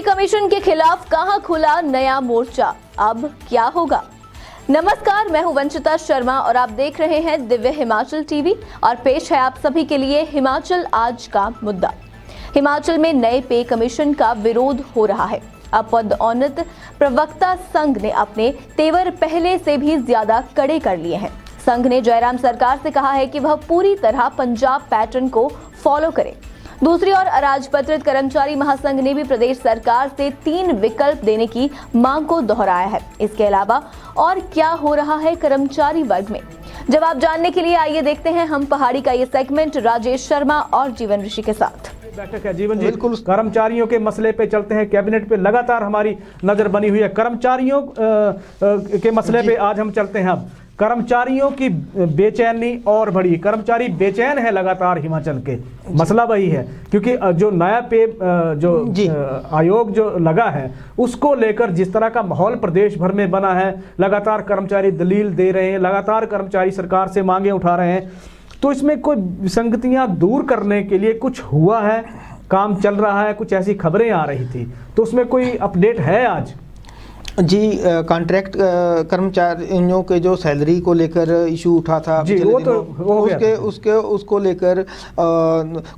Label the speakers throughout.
Speaker 1: पे कमीशन के खिलाफ कहां खुला नया मोर्चा, अब क्या होगा। नमस्कार, मैं हूं वंचिता शर्मा और आप देख रहे हैं दिव्य हिमाचल टीवी और पेश है आप सभी के लिए हिमाचल आज का मुद्दा। हिमाचल में नए पे कमीशन का विरोध हो रहा है। अब पदोन्नत प्रवक्ता संघ ने अपने तेवर पहले से भी ज्यादा कड़े कर लिए हैं। संघ ने जयराम सरकार से कहा है कि वह पूरी तरह पंजाब पैटर्न को फॉलो करे। दूसरी ओर अराजपत्रित कर्मचारी महासंघ ने भी प्रदेश सरकार से 3 विकल्प देने की मांग को दोहराया है। इसके अलावा और क्या हो रहा है कर्मचारी वर्ग में, जवाब जानने के लिए आइए देखते हैं हम पहाड़ी का ये सेगमेंट राजेश शर्मा और जीवन ऋषि के साथ।
Speaker 2: बैठक है जीवन जी, बिल्कुल कर्मचारियों के मसले पे चलते हैं। कैबिनेट पे लगातार हमारी नजर बनी हुई है। कर्मचारियों के मसले पे आज हम चलते हैं। अब कर्मचारियों की बेचैनी और बढ़ी, कर्मचारी बेचैन है लगातार। हिमाचल के मसला वही है क्योंकि जो नया पे जो आयोग जो लगा है उसको लेकर जिस तरह का माहौल प्रदेश भर में बना है, लगातार कर्मचारी दलील दे रहे हैं, लगातार कर्मचारी सरकार से मांगे उठा रहे हैं। तो इसमें कोई विसंगतियां दूर करने के लिए कुछ हुआ है, काम चल रहा है, कुछ ऐसी खबरें आ रही थी, तो उसमें कोई अपडेट है आज?
Speaker 3: जी, कॉन्ट्रैक्ट कर्मचारियों के जो सैलरी को लेकर इशू उठा था
Speaker 2: जी, वो तो
Speaker 3: उसको लेकर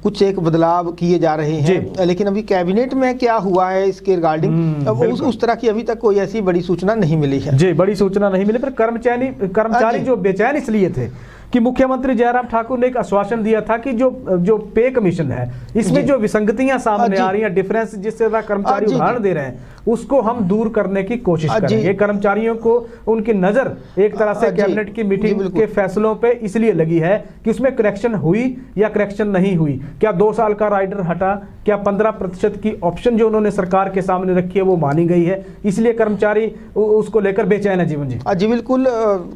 Speaker 3: कुछ एक बदलाव किए जा रहे हैं, लेकिन अभी कैबिनेट में क्या हुआ है इसके रिगार्डिंग उस तरह की अभी तक कोई ऐसी बड़ी सूचना नहीं मिली है।
Speaker 2: जी, बड़ी सूचना नहीं मिली। पर कर्मचारी जो बेचैन इसलिए थे कि मुख्यमंत्री जयराम ठाकुर ने एक आश्वासन दिया था कि जो पे कमीशन है इसमें जो विसंगतियां सामने आ रही हैं, डिफरेंस जिस तरह कर्मचारी उदाहरण दे रहे हैं, उसको हम दूर करने की कोशिश करेंगे। कर्मचारियों को उनकी नजर एक तरह से कैबिनेट की मीटिंग के फैसलों पे इसलिए लगी है कि उसमें करेक्शन हुई या करेक्शन नहीं हुई। क्या 2 साल का राइडर हटा, क्या 15% की ऑप्शन जो उन्होंने सरकार के सामने रखी है वो मानी गई है, इसलिए कर्मचारी उसको लेकर बेचैन है। जीवन जी
Speaker 3: जी बिल्कुल,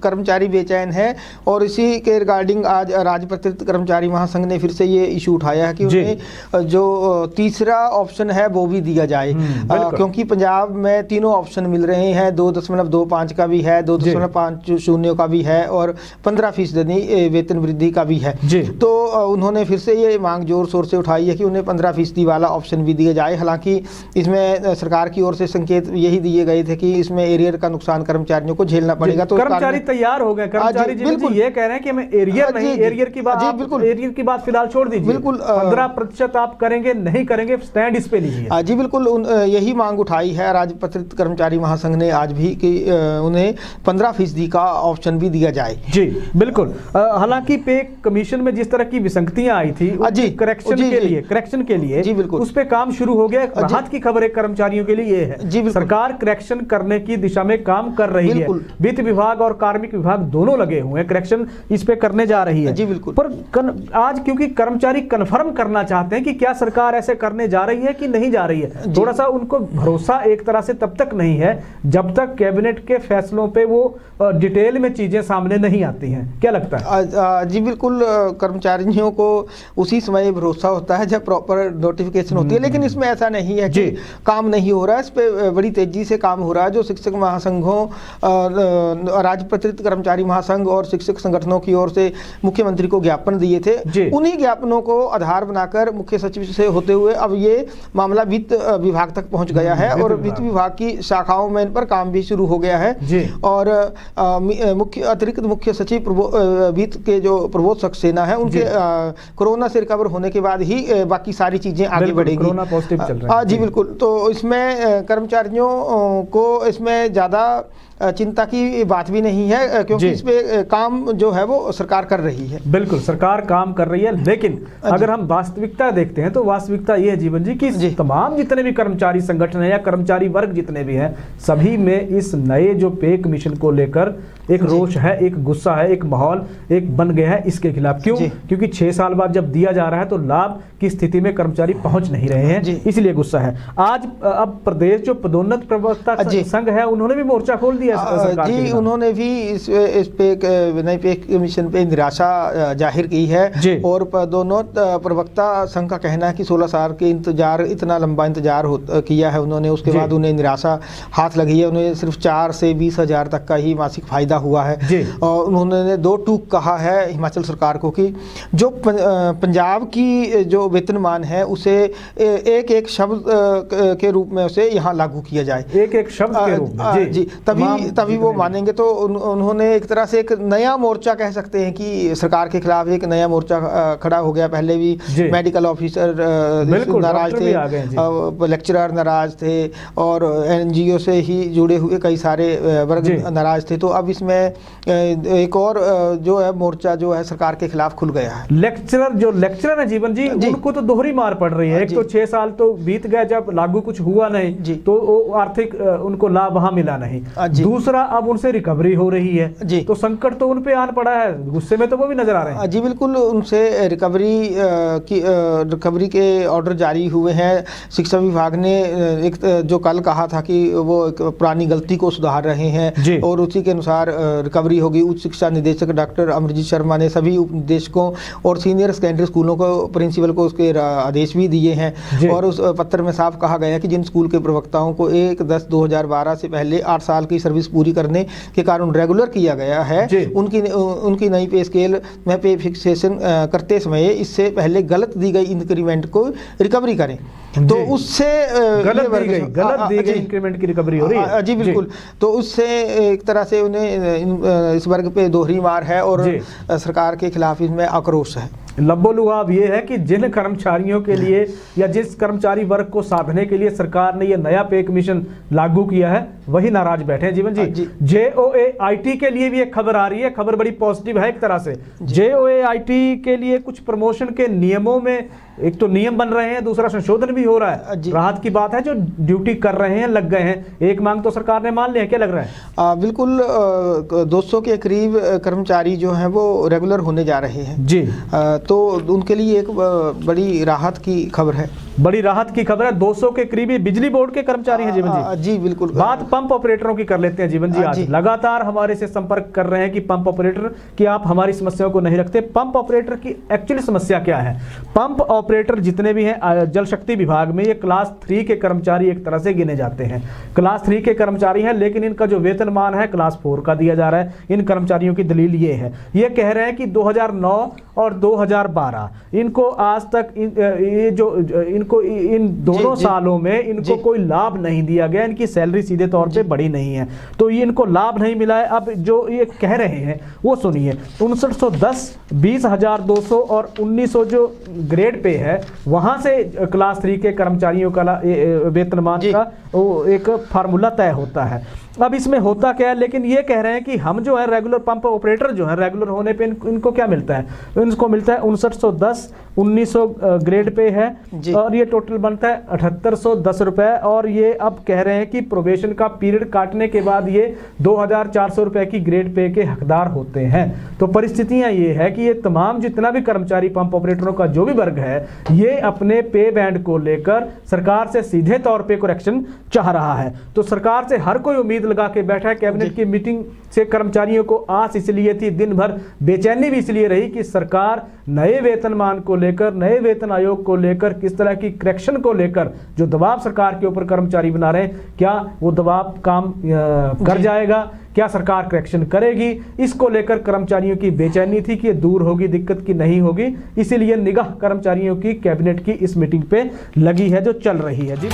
Speaker 3: कर्मचारी बेचैन है और इसी के रिगार्डिंग आज राजपत्रित कर्मचारी महासंघ ने फिर से ये इशू उठाया है कि उन्हें जो तीसरा ऑप्शन है वो भी दिया जाए, क्योंकि पंजाब में तीनों ऑप्शन मिल रहे हैं। 2.25 का भी है, 2.50 का भी है और 15% वेतन वृद्धि का भी है। तो उन्होंने फिर से ये मांग जोर शोर से उठाई है कि उन्हें 15% वाला ऑप्शन भी दिया जाए। हालांकि इसमें सरकार की ओर से संकेत यही दिए गए थे कि इसमें एरियर का नुकसान कर्मचारियों को झेलना पड़ेगा। तो
Speaker 2: कर्मचारी तैयार हो गए, कर्मचारी बिल्कुल ये कह रहे हैं कि हमें एरियर नहीं, एरियर की बात बिल्कुल, एरियर की बात फिलहाल छोड़ दीजिए, बिल्कुल 15% आप करेंगे नहीं करेंगे, स्टैंड इस पे लीजिए।
Speaker 3: जी बिल्कुल, यही मांग उठाई है राजपत्रित कर्मचारी महासंघ ने आज भी कि उन्हें 15% का ऑप्शन भी दिया जाए।
Speaker 2: जी बिल्कुल, हालांकि पे कमीशन में जिस तरह की विसंगतियां आई थी करेक्शन के लिए जी बिल्कुल उस पे काम शुरू हो गया। राहत की खबर है कर्मचारियों के लिए ये है जी, सरकार करेक्शन करने की दिशा में काम कर रही है। वित्त विभाग और कार्मिक विभाग दोनों लगे हुए हैं, करेक्शन इस पे करने जा रही है
Speaker 3: जी बिल्कुल।
Speaker 2: पर आज क्योंकि कर्मचारी कन्फर्म करना चाहते हैं कि क्या सरकार ऐसे करने जा रही है कि नहीं जा रही है, थोड़ा सा उनको भरोसा एक तरह से तब तक नहीं है जब तक कैबिनेट के फैसलों पे वो डिटेल में चीजें सामने नहीं आती हैं। क्या लगता है?
Speaker 3: जी बिल्कुल, कर्मचारियों को उसी समय भरोसा होता है जब प्रॉपर नोटिफिकेशन होती है, लेकिन इसमें ऐसा नहीं है कि काम नहीं हो रहा है। इस पे बड़ी तेजी से काम हो रहा है। जो शिक्षक महासंघों, राजपत्रित कर्मचारी महासंघ और शिक्षक संगठनों की ओर से मुख्यमंत्री को ज्ञापन दिए थे, उन्हीं ज्ञापनों को आधार बनाकर मुख्य सचिव से होते हुए अब ये मामला वित्त विभाग तक पहुंच गया है और वित्त विभाग की शाखाओं में इन पर काम भी शुरू हो गया है। और अतिरिक्त मुख्य सचिव वित्त के जो प्रबोध सक्सेना है उनके कोरोना से रिकवर होने के बाद ही बाकी सारी चीजें आगे बढ़ेगी।
Speaker 2: कोरोना पॉजिटिव चल रहा है।
Speaker 3: जी बिल्कुल, तो इसमें कर्मचारियों को इसमें ज्यादा चिंता की बात भी नहीं है, क्योंकि इस पे काम जो है वो सरकार कर रही है।
Speaker 2: बिल्कुल, सरकार काम कर रही है, लेकिन अगर हम वास्तविकता देखते हैं तो वास्तविकता ये है जीवन जी कि तमाम जितने भी कर्मचारी संगठन है या कर्मचारी वर्ग जितने भी हैं, सभी में इस नए जो पे कमीशन को लेकर एक रोष है, एक गुस्सा है, एक माहौल एक बन गया है इसके खिलाफ। क्यों? क्योंकि 6 साल बाद जब दिया जा रहा है तो लाभ की स्थिति में कर्मचारी पहुंच नहीं रहे हैं, इसलिए गुस्सा है। आज अब प्रदेश जो पदोन्नत प्रवक्ता संघ है उन्होंने भी मोर्चा खोल दिया दी है सरकार
Speaker 3: जी,
Speaker 2: के?
Speaker 3: उन्होंने भी इस पे नई पे कमीशन पे निराशा जाहिर की है और दोनों प्रवक्ता संघ का कहना है कि 16 साल के इंतजार, इतना लंबा इंतजार किया है उन्होंने, उसके बाद उन्हें निराशा हाथ लगी है। उन्हें सिर्फ 4 से 20 हज़ार तक का ही मासिक फायदा हुआ है। और उन्होंने 2 टूक कहा है हिमाचल सरकार को कि जो पंजाब की जो वेतनमान है उसे एक एक शब्द के रूप में उसे यहाँ लागू किया जाए,
Speaker 2: एक एक शब्द के रूप में।
Speaker 3: जी, तभी वो मानेंगे। तो उन्होंने एक तरह से एक नया मोर्चा कह सकते हैं कि सरकार के खिलाफ एक नया मोर्चा खड़ा हो गया। पहले भी मेडिकल ऑफिसर नाराज थे, लेक्चरर नाराज थे और NGO से ही जुड़े हुए कई सारे वर्ग नाराज थे। तो अब इसमें एक और जो है मोर्चा जो है सरकार के खिलाफ खुल गया है।
Speaker 2: लेक्चरर है जीवन जी, उनको तो दोहरी मार पड़ रही है। एक तो 6 साल तो बीत गए जब लागू कुछ हुआ नहीं, तो आर्थिक उनको लाभ वहां मिला नहीं। दूसरा, अब उनसे रिकवरी हो रही है, तो संकट तो उन पे आन पड़ा है। गुस्से में तो वो भी नजर आ रहे हैं।
Speaker 3: जी बिल्कुल, उनसे रिकवरी के ऑर्डर जारी हुए हैं। शिक्षा विभाग ने एक जो कल कहा था कि वो एक पुरानी गलती को सुधार रहे हैं और उसी के अनुसार रिकवरी होगी। उच्च शिक्षा निदेशक डॉक्टर अमरजीत शर्मा ने सभी उपनिदेशकों और सीनियर सेकेंडरी स्कूलों को, प्रिंसिपल को उसके आदेश भी दिए हैं और उस पत्र में साफ कहा गया है कि जिन स्कूल के प्रवक्ताओं को 1/10/2012 से पहले 8 साल की सर्विस पूरी करने के कारण रेगुलर किया गया है, उनकी नई पे स्केल में पे फिक्सेशन करते समय इससे पहले गलत दी गई इंक्रीमेंट को रिकवरी करें। तो उससे
Speaker 2: गलत दी गई इंक्रीमेंट की रिकवरी हो रही है।
Speaker 3: जी बिल्कुल, तो उससे एक तरह से उन्हें इस वर्ग पे दोहरी मार है और सरकार के खिलाफ इसमें आक्रोश है।
Speaker 2: लब्बो-लुआब ये है कि जिन कर्मचारियों के लिए या जिस कर्मचारी वर्ग को साधने के लिए सरकार ने ये नया पे कमीशन लागू किया है, वही नाराज बैठे हैं जीवन जी। JOAIT के लिए भी एक खबर आ रही है, खबर बड़ी पॉजिटिव है एक तरह से। JOAIT के लिए कुछ प्रमोशन के नियमों में एक तो नियम बन रहे हैं, दूसरा संशोधन भी हो रहा है। राहत की बात है, जो ड्यूटी कर रहे हैं, लग गए हैं। एक मांग तो सरकार ने मान ली है, क्या लग रहा है?
Speaker 3: बिल्कुल, 200 के करीब कर्मचारी जो हैं वो रेगुलर होने जा रहे हैं
Speaker 2: जी।
Speaker 3: तो उनके लिए एक बड़ी राहत की खबर है।
Speaker 2: बड़ी राहत की खबर है। 200 के करीबी बिजली बोर्ड के कर्मचारी हैं जीवन जी।
Speaker 3: जी बिल्कुल।
Speaker 2: बात पंप ऑपरेटरों की कर लेते हैं जीवन जी। आज लगातार हमारे से संपर्क कर रहे हैं कि पंप ऑपरेटर कि आप हमारी समस्याओं को नहीं रखते। पंप ऑपरेटर की एक्चुअली समस्या क्या है? पंप ऑपरेटर जितने भी हैं जल शक्ति विभाग में, ये क्लास 3 के कर्मचारी एक तरह से गिने जाते हैं। क्लास 3 के कर्मचारी हैं, लेकिन इनका जो वेतनमान है क्लास 4 का दिया जा रहा है। इन कर्मचारियों की दलील ये है, ये कह रहे हैं कि 2009 और 2012 इनको आज तक इन दोनों सालों में इनको कोई लाभ नहीं दिया गया। इनकी सैलरी सीधे तौर पे बढ़ी नहीं है, तो ये इनको लाभ नहीं मिला है। अब जो ये कह रहे हैं वो सुनिए, 5910, 20,200 और 1900 जो ग्रेड पे है, वहां से क्लास 3 के कर्मचारियों का वेतनमान का वो एक फार्मूला तय होता है। अब इसमें होता क्या है, लेकिन ये कह रहे हैं कि हम जो है रेगुलर पंप ऑपरेटर जो है रेगुलर होने पे इनको क्या मिलता है? इनको मिलता है 5910, 1900 ग्रेड पे है और ये टोटल बनता है 7810 रुपए। और ये अब कह रहे हैं कि प्रोबेशन का पीरियड काटने के बाद ये 2400 रुपए की ग्रेड पे के हकदार होते हैं। तो परिस्थितियां ये है कि ये तमाम जितना भी कर्मचारी पंप ऑपरेटरों का जो भी वर्ग है, ये अपने पे बैंड को लेकर सरकार से सीधे तौर पे करेक्शन चाह रहा है। तो सरकार से हर कोई उम्मीद लगा के बैठा है। कैबिनेट की मीटिंग से कर्मचारियों को आस इसलिए थी, दिन भर बेचैनी भी इसलिए रही कि सरकार नए वेतनमान को लेकर, नए वेतन आयोग को लेकर, किस तरह की करेक्शन को लेकर जो दबाव सरकार के ऊपर कर्मचारी बना रहे हैं, क्या वो दबाव काम कर जाएगा? क्या सरकार करेक्शन करेगी? इसको लेकर कर्मचारियों की बेचैनी थी कि ये दूर होगी दिक्कत की नहीं होगी। इसीलिए निगाह कर्मचारियों की कैबिनेट की इस मीटिंग पे लगी है जो चल रही है। जी